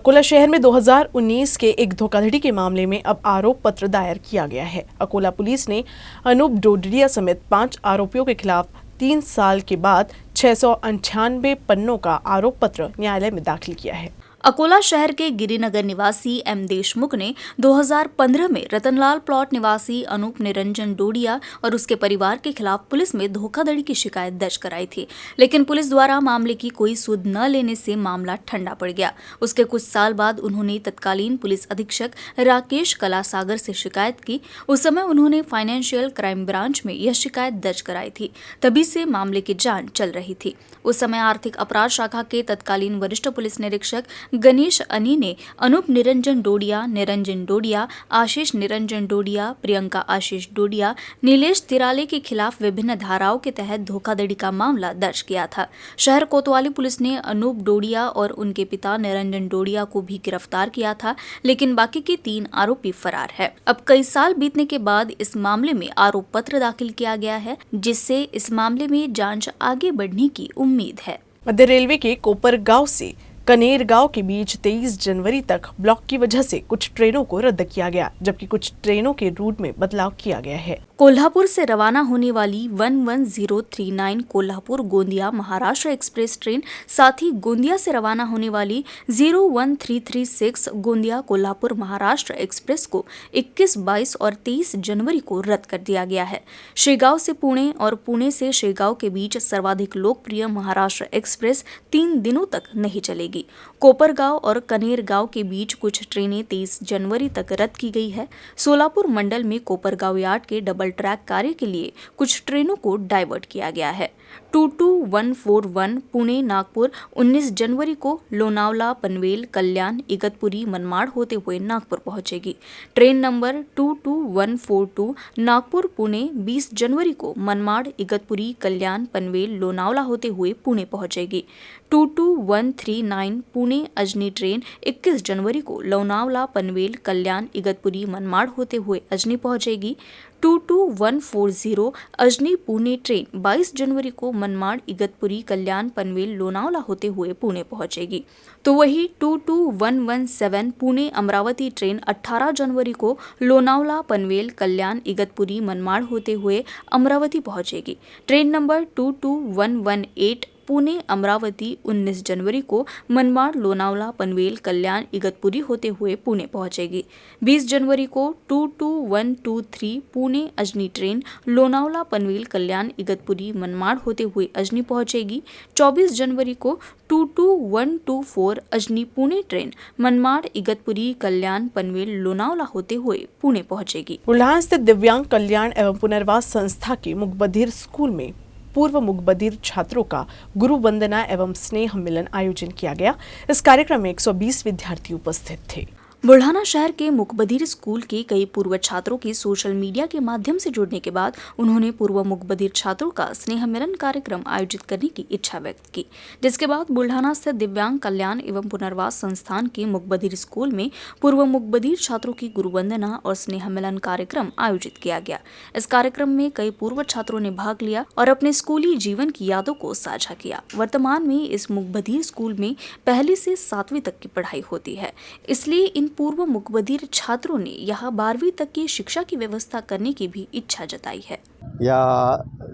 अकोला शहर में 2019 के एक धोखाधड़ी के मामले में अब आरोप पत्र दायर किया गया है। अकोला पुलिस ने अनूप डोडरिया समेत 5 आरोपियों के खिलाफ 3 साल के बाद 698 पन्नों का आरोप पत्र न्यायालय में दाखिल किया है। अकोला शहर के गिरिनगर निवासी एम देशमुख ने 2015 में रतनलाल प्लॉट निवासी अनूप निरंजन डोडिया और उसके परिवार के खिलाफ पुलिस में धोखाधड़ी की शिकायत दर्ज कराई थी, लेकिन पुलिस द्वारा मामले की कोई सुध न लेने से मामला ठंडा पड़ गया। उसके कुछ साल बाद उन्होंने तत्कालीन पुलिस अधीक्षक राकेश कलासागर से शिकायत की। उस समय उन्होंने फाइनेंशियल क्राइम ब्रांच में यह शिकायत दर्ज कराई थी, तभी से मामले की जांच चल रही थी। उस समय आर्थिक अपराध शाखा के तत्कालीन वरिष्ठ पुलिस निरीक्षक गणेश अनी ने अनूप निरंजन डोडिया, आशीष निरंजन डोडिया, प्रियंका आशीष डोडिया, नीलेश तिराले के खिलाफ विभिन्न धाराओं के तहत धोखाधड़ी का मामला दर्ज किया था। शहर कोतवाली पुलिस ने अनूप डोडिया और उनके पिता निरंजन डोडिया को भी गिरफ्तार किया था, लेकिन बाकी के 3 आरोपी फरार है। अब कई साल बीतने के बाद इस मामले में आरोप पत्र दाखिल किया गया है, जिससे इस मामले में जांच आगे बढ़ने की उम्मीद है। मध्य रेलवे के कोपरगांव से कनेरगांव के बीच 23 जनवरी तक ब्लॉक की वजह से कुछ ट्रेनों को रद्द किया गया, जबकि कुछ ट्रेनों के रूट में बदलाव किया गया है। कोल्हापुर से रवाना होने वाली 11039 कोल्हापुर गोंदिया महाराष्ट्र एक्सप्रेस ट्रेन, साथ ही गोंदिया से रवाना होने वाली 01336 गोंदिया कोल्हापुर महाराष्ट्र एक्सप्रेस को 21, 22 और 23 जनवरी को रद्द कर दिया गया है। शेगांव से पुणे और पुणे से शेगांव के बीच सर्वाधिक लोकप्रिय महाराष्ट्र एक्सप्रेस 3 दिनों तक नहीं चलेगी। कोपरगांव और कनेरगांव के बीच कुछ ट्रेनें 23 जनवरी तक रद्द की गई है। सोलापुर मंडल में कोपरगांव यार्ड के डबल ट्रैक कार्य के लिए कुछ ट्रेनों को डाइवर्ट किया गया है। 22141 पुणे नागपुर 19 जनवरी को लोनावला, पनवेल, कल्याण, इगतपुरी, मनमाड़ होते हुए नागपुर पहुंचेगी। ट्रेन नंबर 22142 नागपुर पुणे 20 जनवरी को मनमाड़, इगतपुरी, कल्याण, पनवेल, लोनावला होते हुए पुणे पहुंचेगी। 22139 पुणे अजनी ट्रेन 21 जनवरी को लोनावला, पनवेल, कल्याण, इगतपुरी, मनमाड़ होते हुए अजनी पहुंचेगी। 22140 अजनी पुणे ट्रेन 22 जनवरी को मनमाड़, इगतपुरी, कल्याण, पनवेल, लोनावला होते हुए पुणे पहुंचेगी। तो वही 22117 पुणे अमरावती ट्रेन 18 जनवरी को लोनावला, पनवेल, कल्याण, इगतपुरी, मनमाड़ होते हुए अमरावती पहुंचेगी। ट्रेन नंबर 22118 पुणे अमरावती 19 जनवरी को मनमाड़, लोनावला, पनवेल, कल्याण, इगतपुरी होते हुए पुणे पहुंचेगी। 20 जनवरी को 22123 पुणे अजनी ट्रेन लोनावला, पनवेल, कल्याण, इगतपुरी, मनमाड़ होते हुए अजनी पहुंचेगी। 24 जनवरी को 22124 अजनी पुणे ट्रेन मनमाड़, इगतपुरी, कल्याण, पनवेल, लोनावला होते हुए पुणे पहुंचेगी। बुल्हान स्थित दिव्यांग कल्याण एवं पुनर्वास संस्था के मुकबधिर स्कूल में पूर्व मुकबधिर छात्रों का गुरु वंदना एवं स्नेह मिलन आयोजन किया गया। इस कार्यक्रम में 120 विद्यार्थी उपस्थित थे। बुल्ढाना शहर के मुकबधिर स्कूल के कई पूर्व छात्रों के सोशल मीडिया के माध्यम से जुड़ने के बाद उन्होंने पूर्व मुकबधिर छात्रों का स्नेह मिलन कार्यक्रम आयोजित करने की इच्छा व्यक्त की, जिसके बाद बुल्ढाना स्थित दिव्यांग कल्याण एवं पुनर्वास संस्थान के मुकबधिर स्कूल में पूर्व मुकबधिर छात्रों की गुरुवंदना और स्नेह मिलन कार्यक्रम आयोजित किया गया। इस कार्यक्रम में कई पूर्व छात्रों ने भाग लिया और अपने स्कूली जीवन की यादों को साझा किया। वर्तमान में इस मुकबधिर स्कूल में 1 से 7वीं तक की पढ़ाई होती है, इसलिए इन पूर्व मुकबधिर छात्रों ने यहाँ 12वीं तक की शिक्षा की व्यवस्था करने की भी इच्छा जताई है। या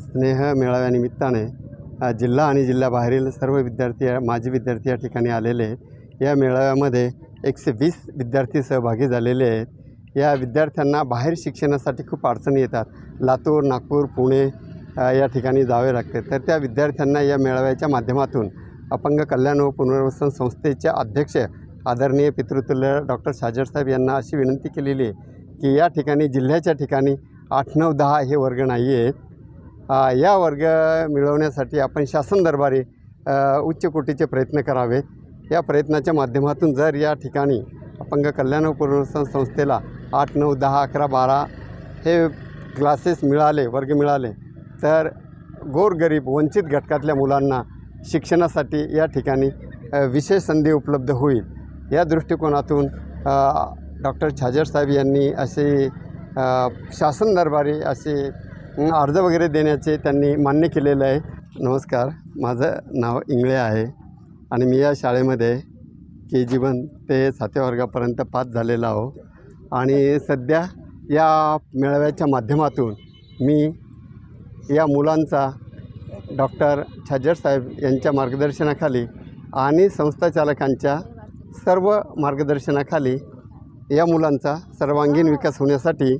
स्नेह मेळाव्यानिमित्ताने जिल्हा आणि जिल्ह्याबाहेरील सर्व विद्यार्थी, माजी विद्यार्थी या ठिकाणी आलेले आहेत। या मेळाव्यामध्ये 120 विद्यार्थी सहभागी झालेले आहेत। या विद्यार्थ्यांना बाहेर शिक्षणासाठी खूप अडचणी येतात। लातूर, नागपूर, पुणे या ठिकाणी जावे लागते। तर त्या विद्यार्थ्यांना या मेळाव्याच्या माध्यमातून अपंग कल्याण व पुनर्वसन संस्थेचे अध्यक्ष आदरणीय पितृतुल्य डॉक्टर साजर साहेब यांना अशी विनंती केलेली आहे की या ठिकाणी जिल्ह्याच्या ठिकाणी 8, 9, 10 हे वर्ग नाही आहेत। या वर्ग मिळवण्यासाठी आपण शासन दरबारी उच्च कोटीचे प्रयत्न करावेत। या प्रयत्नाच्या माध्यमातून जर या ठिकाणी अपंग कल्याण व पुनर्वसन संस्थेला 8, 9, 10, 11, 12 हे क्लासेस मिळाले, वर्ग मिळाले तर गोरगरीब वंचित घटकातल्या मुलांना शिक्षणासाठी या ठिकाणी विशेष संधी उपलब्ध होईल। या दृष्टिकोनातून डॉक्टर छाजर साहेब यांनी असे शासन दरबारी असे अर्ज वगैरे देण्याचे त्यांनी मान्य केलेलं आहे। नमस्कार, माझं नाव इंगळे आहे आणि मी या शाळेमध्ये KG1 ते 7व्या वर्गापर्यंत पास झालेला आहो आणि सध्या या मेळाव्याच्या माध्यमातून मी या मुलांचा डॉक्टर छाजेड साहेब यांच्या मार्गदर्शनाखाली आणि संस्थाचालकांच्या सर्व मार्गदर्शनाखाली या मुलांचा सर्वांगीण विकास होण्यासाठी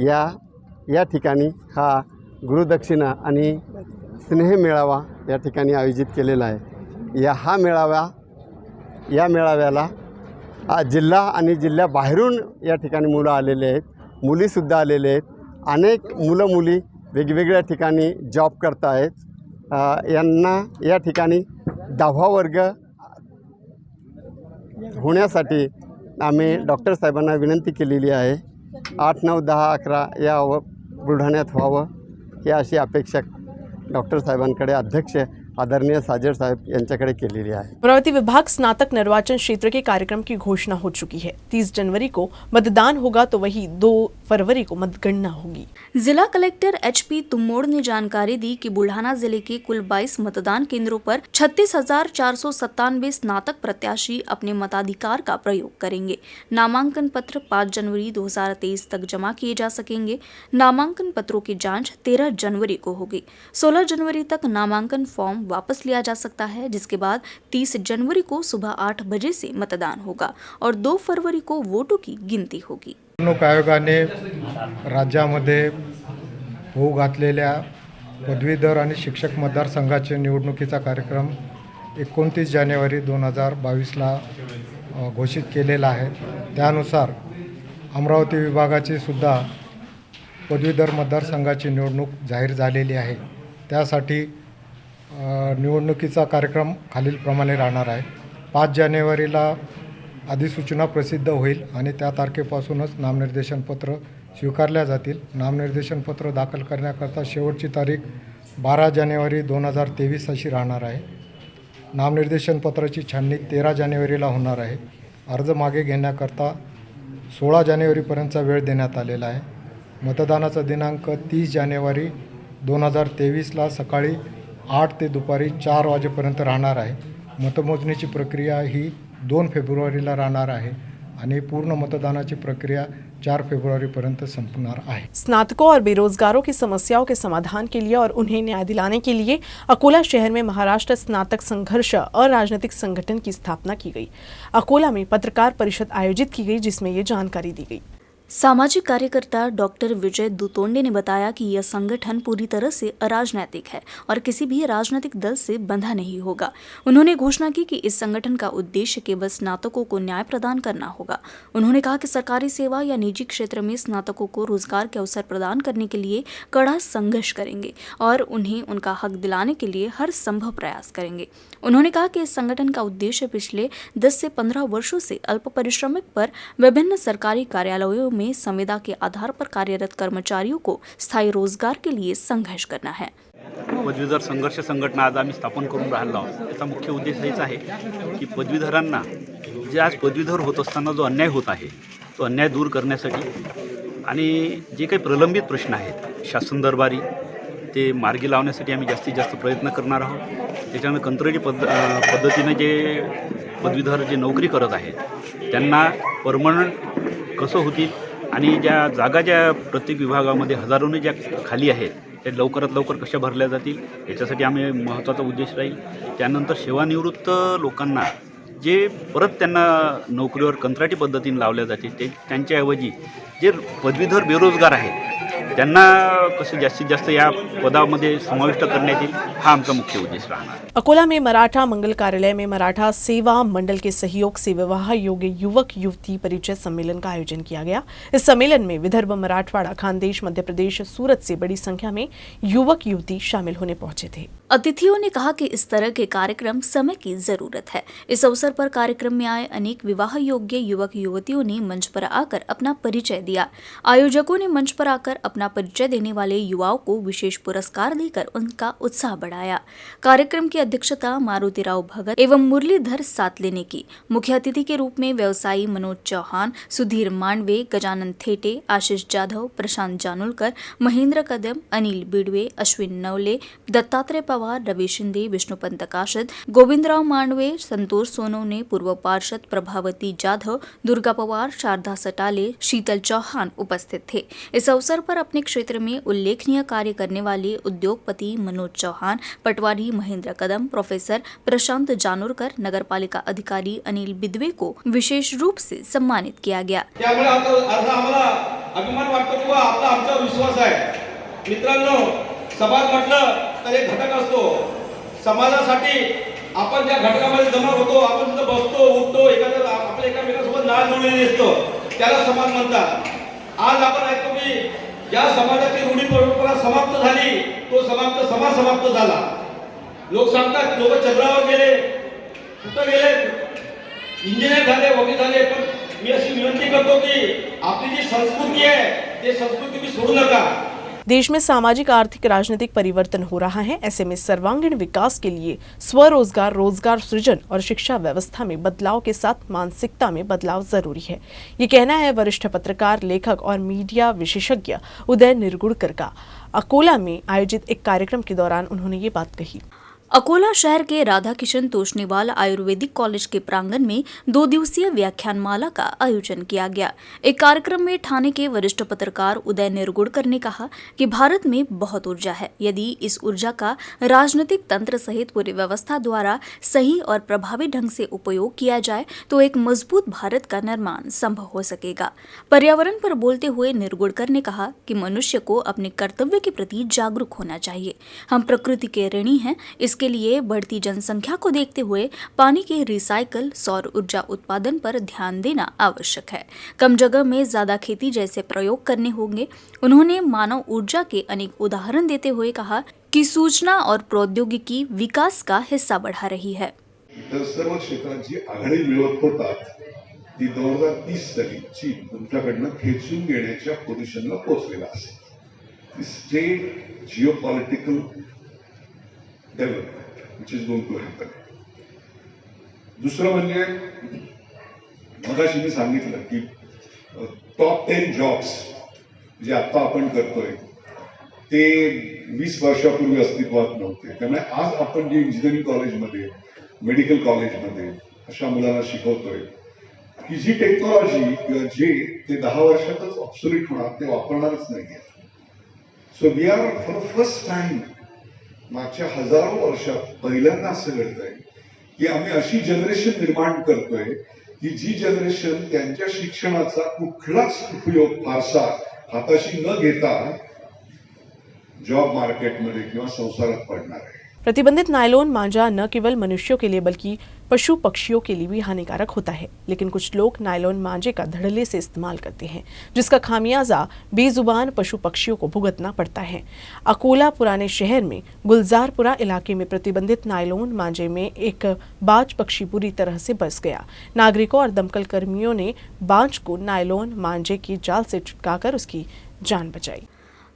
या ठिकाणी हा गुरुदक्षिणा आणि स्नेह मेळावा या ठिकाणी आयोजित केलेला आहे। या मेळाव्याला जिल्हा आणि जिल्ह्याबाहेरून या ठिकाणी मुलं आलेले आहेत, मुलीसुद्धा आलेले आहेत। अनेक मुलं मुली वेगवेगळ्या ठिकाणी जॉब करत आहेत। यांना या ठिकाणी 10वा वर्ग होण्यासाठी आम्ही डॉक्टर साहेबांना विनंती केलेली आहे। 8, 9, 10, 11 या बुलढाण्यात व्हावं ही अशी अपेक्षा डॉक्टर साहेबांकडे अध्यक्ष आदरणीय साजेड साहब यांच्याकडे केलेली आहे। अमरावती विभाग स्नातक निर्वाचन क्षेत्र के कार्यक्रम की घोषणा हो चुकी है। 30 जनवरी को मतदान होगा तो वही 2 फरवरी को मतगणना होगी। जिला कलेक्टर HP तुमोड़ ने जानकारी दी कि बुल्ढाना जिले के कुल 22 मतदान केंद्रों पर 36,497 स्नातक प्रत्याशी अपने मताधिकार का प्रयोग करेंगे। नामांकन पत्र 5 जनवरी 2023 तक जमा किए जा सकेंगे। नामांकन पत्रों की जांच 13 जनवरी को होगी। 16 जनवरी तक नामांकन फॉर्म वापस लिया जा सकता है, जिसके बाद 30 जनवरी को सुबह 8 बजे से मतदान होगा और 2 फरवरी को वोटों की गिनती होगी। निवडणूक आयोगाने राज्यामध्ये होऊ घातलेल्या पदवीधर आणि शिक्षक मतदारसंघाच्या निवडणुकीचा कार्यक्रम 29 जानेवारी 2022ला घोषित केलेला आहे। त्यानुसार अमरावती विभागाची सुद्धा पदवीधर मतदारसंघाची निवडणूक जाहीर झालेली आहे। त्यासाठी निवडणुकीचा कार्यक्रम खालीलप्रमाणे राहणार आहे। 5 जानेवारीला अधिसूचना प्रसिद्ध होईल आणि त्या तारखेपासूनच नामनिर्देशन पत्र स्वीकारल्या जातील। नामनिर्देशन पत्र दाखल करण्याकरता शेवटची तारीख 12 जानेवारी 2023 अशी राहणार आहे। नामनिर्देशन पत्राची छाननी 13 जानेवारीला होणार आहे। अर्ज मागे घेण्याकरता 16 जानेवारीपर्यंतचा वेळ देण्यात आलेला आहे। मतदानाचा दिनांक 30 जानेवारी 2023ला सकाळी 8 ते दुपारी 4 वाजेपर्यंत राहणार आहे। मतमोजणीची प्रक्रिया ही 2 फेब्रुवारीला राहणार आहे आणि पूर्ण मतदानाची प्रक्रिया 4 फेब्रुवारीपर्यंत संपणार आहे। स्नातकों और बेरोजगारों की समस्याओं के समाधान के लिए और उन्हें न्याय दिलाने के लिए अकोला शहर में महाराष्ट्र स्नातक संघर्ष अराजनीतिक संगठन की स्थापना की गई। अकोला में पत्रकार परिषद आयोजित की गई, जिसमें ये जानकारी दी गई। सामाजिक कार्यकर्ता डॉक्टर विजय दुतोंडे ने बताया कि यह संगठन पूरी तरह से अराजनैतिक है और किसी भी राजनीतिक दल से बंधा नहीं होगा। उन्होंने घोषणा की कि इस संगठन का उद्देश्य केवल स्नातकों को न्याय प्रदान करना होगा। उन्होंने कहा कि सरकारी सेवा या निजी क्षेत्र में स्नातकों को रोजगार के अवसर प्रदान करने के लिए कड़ा संघर्ष करेंगे और उन्हें उनका हक दिलाने के लिए हर संभव प्रयास करेंगे। उन्होंने कहा कि इस संगठन का उद्देश्य पिछले 10 से 15 वर्षों से अल्प पारिश्रमिक पर विभिन्न सरकारी कार्यालयों में संविदा के आधार पर कार्यरत कर्मचारियों को स्थायी रोजगार के लिए संघर्ष करना है। पदवीधर संघर्ष संघटना आज आम्ही स्थापन करून राहिलो आहोत। याचा मुख्य उद्देश हेच आहे की पदवीधरांना जे आज पदवीधर होत असताना जो अन्याय होत आहे तो अन्याय दूर करण्यासाठी आणि जे काही प्रलंबित प्रश्न आहेत शासन दरबारी ते मार्गी लावण्यासाठी आम्ही जास्तीत जास्त प्रयत्न करणार आहोत। त्याच्यामुळे कंत्राटी पद्धतीने जे पदवीधर जे नोकरी करत आहेत त्यांना परमनंट कसं होतील आणि ज्या जागा ज्या प्रत्येक विभागामध्ये हजारोने ज्या खाली आहेत त्या लवकरात लवकर कशा भरल्या जातील याच्यासाठी आम्ही महत्त्वाचा उद्देश राहील। त्यानंतर सेवानिवृत्त लोकांना जे परत त्यांना नोकरीवर कंत्राटी पद्धतीने लावल्या जातील ते त्यांच्याऐवजी जे पदवीधर बेरोजगार आहेत त्यांना कसं जास्तीत जास्त या पदामध्ये समाविष्ट करण्यात येईल हा आमचा मुख्य उद्देश राहणार। अकोला में मराठा मंगल कार्यालय में मराठा सेवा मंडल के सहयोग से विवाह योग्य युवक युवती परिचय सम्मेलन का आयोजन किया गया। इस सम्मेलन में विदर्भ, मराठवाड़ा, खानदेश, मध्य प्रदेश, सूरत से बड़ी संख्या में युवक युवती शामिल होने पहुंचे थे। अतिथियों ने कहा कि इस तरह के कार्यक्रम समय की जरूरत है। इस अवसर पर कार्यक्रम में आए अनेक विवाह योग्य युवक युवतियों ने मंच पर आकर अपना परिचय दिया। आयोजकों ने मंच पर आकर अपना परिचय देने वाले युवाओं को विशेष पुरस्कार देकर उनका उत्साह बढ़ाया। कार्यक्रम की अध्यक्षता मारुतिराव भगत एवं मुरलीधर सातले ने की। मुख्य अतिथि के रूप में व्यवसायी मनोज चौहान, सुधीर मांडवे, गजानन थेटे, आशीष जाधव, प्रशांत जानोलकर, महेंद्र कदम, अनिल बिडवे, अश्विन नवले, दत्तात्रय पवार, रवि शिंदे, विष्णुपंत काशद, गोविंदराव मांडवे, संतोष सोनवणे, सोनवणे, पूर्व पार्षद प्रभावती जाधव, दुर्गा पवार, शारदा सटाले, शीतल चौहान उपस्थित थे। इस अवसर पर अपने क्षेत्र में उल्लेखनीय कार्य करने वाले उद्योगपति मनोज चौहान, पटवारी महेंद्र कदम, प्रोफेसर प्रशांत जानोरकर, नगरपालिका अधिकारी अनिल बिदवे को विशेष रूप से सम्मानित किया गया। त्यामुळे आता आम्हाला अभिमान वाटतो किंवा आपला आमचा विश्वास आहे। मित्रांनो, समाज म्हटलं तर एक घटक असतो। समाजासाठी आपण ज्या घटकामध्ये जमा होतो, आपण तिथं बसतो, उठतो, आपल्या एकामेकांसोबत नाळ जोडलेली असतो, त्याला समाज म्हणतात। आज आपण ऐकतो की ज्या समाजाची रूढी परंपरा समाप्त झाली, तो समाज समाप्त झाला। लोक सांगतात लोक चंद्रावर गेले, कुठं गेले, इंजिनियर झाले, वकील झाले, पण मी अशी विनंती करतो की आपली जी संस्कृती आहे ते संस्कृती भी सोडू नका। देश में सामाजिक, आर्थिक, राजनीतिक परिवर्तन हो रहा है। ऐसे में सर्वांगीण विकास के लिए स्वरोजगार, रोजगार सृजन और शिक्षा व्यवस्था में बदलाव के साथ मानसिकता में बदलाव जरूरी है। ये कहना है वरिष्ठ पत्रकार, लेखक और मीडिया विशेषज्ञ उदय निरगुड़कर का। अकोला में आयोजित एक कार्यक्रम के दौरान उन्होंने ये बात कही। अकोला शहर के राधा किशन तोषनीवाल आयुर्वेदिक कॉलेज के प्रांगण में 2 दिवसीय व्याख्यानमाला का आयोजन किया गया। एक कार्यक्रम में ठाणे के वरिष्ठ पत्रकार उदय निरगुड़कर ने कहा कि भारत में बहुत ऊर्जा है। यदि इस ऊर्जा का राजनीतिक तंत्र सहित पूरी व्यवस्था द्वारा सही और प्रभावी ढंग से उपयोग किया जाए तो एक मजबूत भारत का निर्माण संभव हो सकेगा। पर्यावरण पर बोलते हुए निरगुड़कर ने कहा कि मनुष्य को अपने कर्तव्य के प्रति जागरूक होना चाहिए। हम प्रकृति के ऋणी हैं। इसके लिए बढ़ती जनसंख्या को देखते हुए पानी के रिसाइकल, सौर ऊर्जा उत्पादन पर ध्यान देना आवश्यक है। कम जगह में ज्यादा खेती जैसे प्रयोग करने होंगे। उन्होंने मानव ऊर्जा के अनेक उदाहरण देते हुए कहा कि सूचना और प्रौद्योगिकी विकास का हिस्सा बढ़ा रही है। इतर सर्व क्षेत्रांची आघाडी मिळवत होतात ती 2030 साली चीन तुमच्याकडनं खेचून घेण्याच्या पोझिशनला पोहोचलेला असेल। State geopolitical development which is going to happen. दुसरं म्हणजे मगाशी मी सांगितलं की टॉप 10 जॉब्स जे आता आपण करतोय ते 20 वर्षापूर्वी अस्तित्वात नव्हते। त्यामुळे आज आपण जे इंजिनिअरिंग कॉलेजमध्ये, मेडिकल कॉलेजमध्ये अशा मुलांना शिकवतोय की जी टेक्नॉलॉजी किंवा जे ते 10 वर्षातच ऑब्सोलीट होणार, ते वापरणारच नाहीये। So we are for the first time मागच्या हजारो वर्षात पहिल्यांदा असं घडतंय की आम्ही अशी जनरेशन निर्माण करतोय की जी जनरेशन त्यांच्या शिक्षणाचा कुठलाच उपयोग फारसा हाताशी न घेता जॉब मार्केटमध्ये किंवा संसारात पडणार आहे। प्रतिबंधित नायलॉन मांजा न केवल मनुष्यों के लिए बल्कि पशु पक्षियों के लिए भी हानिकारक होता है, लेकिन कुछ लोग नायलॉन मांजे का धड़ल्ले से इस्तेमाल करते हैं, जिसका खामियाजा बेजुबान पशु पक्षियों को भुगतना पड़ता है। अकोला पुराने शहर में गुलजारपुरा इलाके में प्रतिबंधित नायलॉन मांजे में एक बाज पक्षी बुरी तरह से बस गया। नागरिकों और दमकल कर्मियों ने बाज को नायलॉन मांजे की जाल से चिपकाकर उसकी जान बचाई।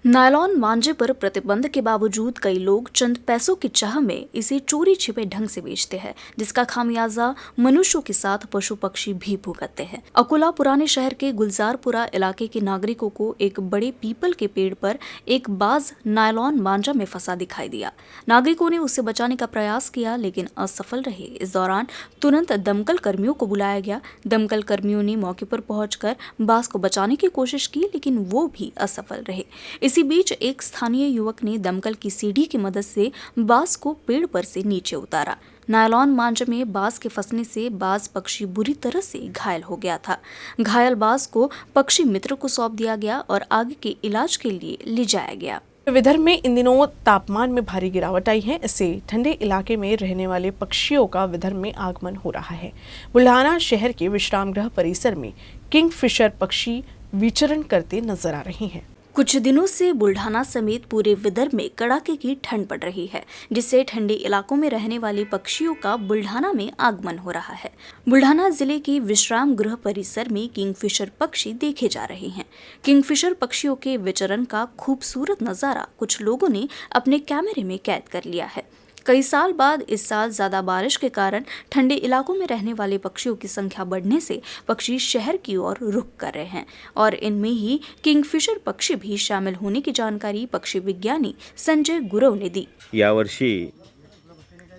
नायलॉन मांजे पर प्रतिबंध के बावजूद कई लोग चंद पैसों की चाह में इसे चोरी छिपे ढंग से बेचते हैं, जिसका खामियाजा मनुष्यों के साथ पशु पक्षी भी भुगतते हैं। अकोला पुराने शहर के गुलजारपुरा इलाके के नागरिकों को एक बड़े पीपल के पेड़ पर एक बाज नायलॉन मांजा में फंसा दिखाई दिया। नागरिकों ने उसे बचाने का प्रयास किया लेकिन असफल रहे। इस दौरान तुरंत दमकल कर्मियों को बुलाया गया। दमकल कर्मियों ने मौके पर पहुंचकर बाज को बचाने की कोशिश की लेकिन वो भी असफल रहे। इसी बीच एक स्थानीय युवक ने दमकल की सीढ़ी की मदद से बाज को पेड़ पर से नीचे उतारा। नायलॉन मांजे में बाज के फंसने से बाज पक्षी बुरी तरह से घायल हो गया था। घायल बाज को पक्षी मित्र को सौंप दिया गया और आगे के इलाज के लिए ले जाया गया। विदर्भ में इन दिनों तापमान में भारी गिरावट आई है। इससे ठंडे इलाके में रहने वाले पक्षियों का विदर्भ में आगमन हो रहा है। बुल्ढाना शहर के विश्राम गृह परिसर में किंगफिशर पक्षी विचरण करते नजर आ रहे हैं। कुछ दिनों से बुल्ढाना समेत पूरे विदर्भ में कड़ाके की ठंड पड़ रही है, जिससे ठंडे इलाकों में रहने वाले पक्षियों का बुल्ढाना में आगमन हो रहा है। बुल्ढाना जिले के विश्राम गृह परिसर में किंगफिशर पक्षी देखे जा रहे हैं। किंगफिशर पक्षियों के विचरण का खूबसूरत नज़ारा कुछ लोगों ने अपने कैमरे में कैद कर लिया है। कई साल बाद इस साल ज्यादा बारिश के कारण ठंडे इलाकों में रहने वाले पक्षियों की संख्या बढ़ने से पक्षी शहर की ओर रुख कर रहे हैं और इनमें ही किंगफिशर पक्षी भी शामिल होने की जानकारी पक्षी विज्ञानी संजय गुरव ने दी। यावर्षी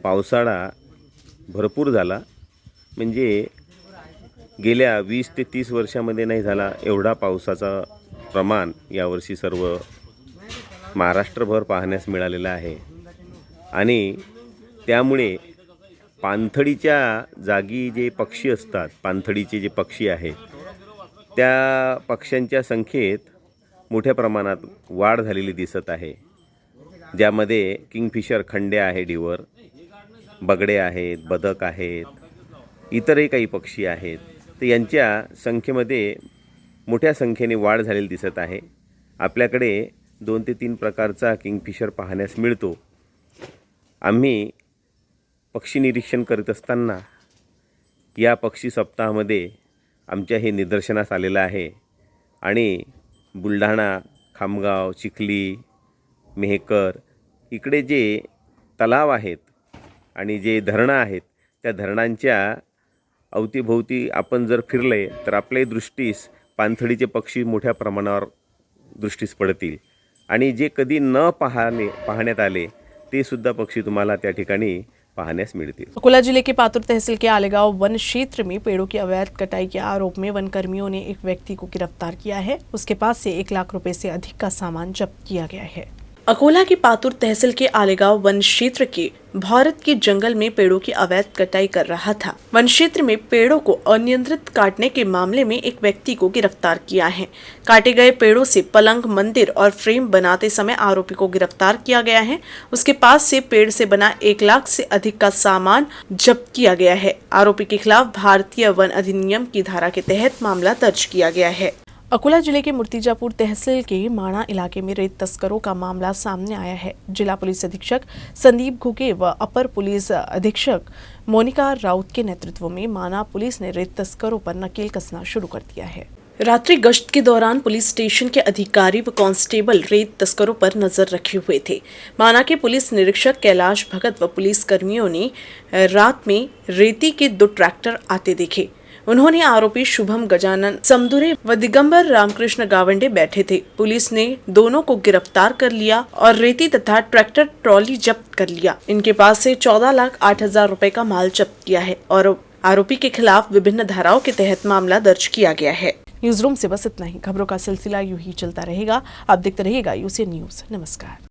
पावसाळा भरपूर झाला म्हणजे गेल्या 20 ते 30 वर्षामध्ये नाही झाला एवढा पावसाचा प्रमाण यावर्षी सर्व महाराष्ट्रभर पाहण्यास मिळालेलं आहे आणि त्यामुळे पाणथळीच्या जागी जे पक्षी असतात, पाणथळीचे जे पक्षी आहेत त्या पक्ष्यांच्या संख्येत मोठ्या प्रमाणात वाढ झालेली दिसत आहे, ज्यामध्ये किंगफिशर खंड्या आहे, डिवर बगडे आहेत, बदक आहेत, इतरही काही पक्षी आहेत. तर यांच्या संख्येमध्ये मोठ्या संख्येने वाढ झालेली दिसत आहे. आपल्याकडे 2 ते 3 प्रकारचा किंगफिशर पाहण्यास मिळतो. आम्ही पक्षी निरीक्षण करत असताना या पक्षी सप्ताहामध्ये आमच्या हे निदर्शनास आलेलं आहे आणि बुलढाणा, खामगाव, चिखली, मेहकर इकडे जे तलाव आहेत आणि जे धरणं आहेत त्या धरणांच्या अवतीभोवती आपण जर फिरले तर आपल्या दृष्टीस पाणथळीचे पक्षी मोठ्या प्रमाणावर दृष्टीस पडतील आणि जे कधी न पाहण्यात आले ते सुद्धा पक्षी तुम्हाला त्या ठिकाणी पाहण्यास मिलती। अकोला जिले के पातुर तहसील के आलेगांव वन क्षेत्र में पेड़ों की अवैध कटाई के आरोप में वन कर्मियों ने एक व्यक्ति को गिरफ्तार किया है। उसके पास से 1 लाख रुपए से अधिक का सामान जब्त किया गया है। अकोला के पातुर तहसील के आलेगांव वन क्षेत्र के भारत के जंगल में पेड़ों की अवैध कटाई कर रहा था। वन क्षेत्र में पेड़ों को अनियंत्रित काटने के मामले में एक व्यक्ति को गिरफ्तार किया है। काटे गए पेड़ों से पलंग, मंदिर और फ्रेम बनाते समय आरोपी को गिरफ्तार किया गया है। उसके पास से पेड़ से बना 1 लाख से अधिक का सामान जब्त किया गया है। आरोपी के खिलाफ भारतीय वन अधिनियम की धारा के तहत मामला दर्ज किया गया है। अकोला जिले के मूर्तिजापुर तहसील के माणा इलाके में रेत तस्करों का मामला सामने आया है। जिला पुलिस अधीक्षक संदीप घुगे व अपर पुलिस अधीक्षक मोनिका राउत के नेतृत्व में माना पुलिस ने रेत तस्करों पर नकेल कसना शुरू कर दिया है। रात्रि गश्त के दौरान पुलिस स्टेशन के अधिकारी व कांस्टेबल रेत तस्करों पर नजर रखे हुए थे। माना के पुलिस निरीक्षक कैलाश भगत व पुलिस कर्मियों ने रात में रेती के 2 ट्रैक्टर आते देखे। उन्होंने आरोपी शुभम गजानन समदुरे व दिगंबर रामकृष्ण गावंडे बैठे थे। पुलिस ने दोनों को गिरफ्तार कर लिया और रेती तथा ट्रैक्टर ट्रॉली जब्त कर लिया। इनके पास से 14,08,000 रुपए का माल जब्त किया है और आरोपी के खिलाफ विभिन्न धाराओं के तहत मामला दर्ज किया गया है। न्यूज रूम से बस इतना ही। खबरों का सिलसिला यूं ही चलता रहेगा। आप देखते रहिएगा यूसी न्यूज। नमस्कार।